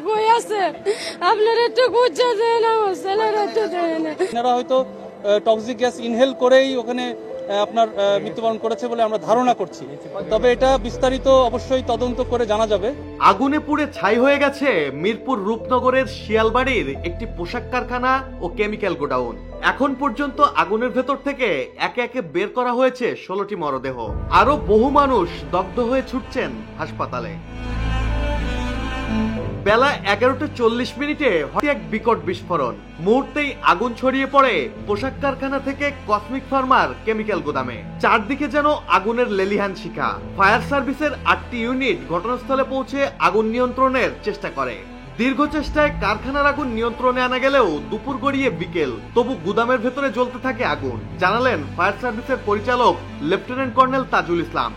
কই আছে আপনারা একটু খুঁজে দেন, আমার ছেলেরা একটু দেন। এনারা হয়তো টক্সিক গ্যাস ইনহেল করেই ওখানে আপনার মৃত্যুবরণ করেছে বলে আমরা ধারণা করছি। তবে এটা বিস্তারিত অবশ্যই তদন্ত করে জানা যাবে। আগুনে পুড়ে ছাই হয়ে গেছে মিরপুর রূপনগরের শিয়ালবাড়ির একটি পোশাক কারখানা ও কেমিক্যাল গোডাউন। এখন পর্যন্ত আগুনের ভেতর থেকে একে একে বের করা হয়েছে 16টি মরদেহ। আরো বহু মানুষ দগ্ধ হয়ে ছুটছেন হাসপাতালে। বেলা 11:40 হয় এক বিকট বিস্ফোরণ। মুহূর্তেই আগুন ছড়িয়ে পড়ে পোশাক কারখানা থেকে কসমিক ফার্মার কেমিক্যাল গোদামে। চারদিকে যেন আগুনের লেলিহান শিখা। ফায়ার সার্ভিসের 8টি ইউনিট ঘটনাস্থলে পৌঁছে আগুন নিয়ন্ত্রণের চেষ্টা করে। দীর্ঘ চেষ্টায় কারখানার আগুন নিয়ন্ত্রণে আনা গেলেও দুপুর গড়িয়ে বিকেল, তবু গুদামের ভেতরে জ্বলতে থাকে আগুন, জানালেন ফায়ার সার্ভিসের পরিচালক লেফটেন্যান্ট কর্নেল তাজুল ইসলাম।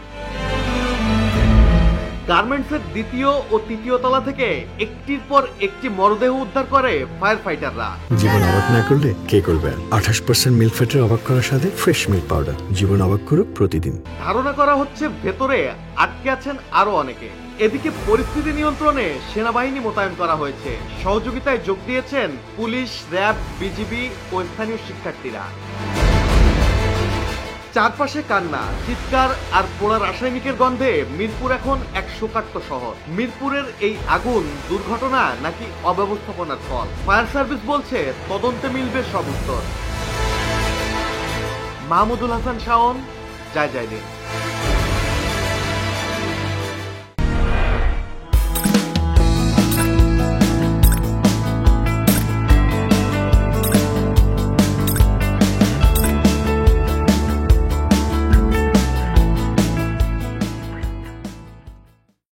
গার্মেন্টসের দ্বিতীয় ও তৃতীয় তলা থেকে একটির পর একটি মরদেহ উদ্ধার করে ফায়ার ফাইটাররা। জীবন অবাক না করলে কে করবে? 28% মিল্ক ফ্যাটের অবাক করার সাথে ফ্রেশ মিল্ক পাউডার। জীবন অবাক করুক প্রতিদিন। ধারণা করা হচ্ছে ভেতরে আটকে আছেন আরো অনেকে। এদিকে পরিস্থিতি নিয়ন্ত্রণে সেনাবাহিনী মোতায়েন করা হয়েছে। সহযোগিতায় যোগ দিয়েছেন পুলিশ, র্যাব, বিজিবি ও স্থানীয় শিক্ষার্থীরা। চারপাশে কান্না, চিৎকার আর পোড়া রাসায়নিকের গন্ধে মিরপুর এখন এক শোকার্ত শহর। মিরপুরের এই আগুন দুর্ঘটনা নাকি অব্যবস্থাপনার ফল? ফায়ার সার্ভিস বলছে তদন্তে মিলবে সব উত্তর। মাহমুদুল হাসান শাওন, জয় জয় দিন।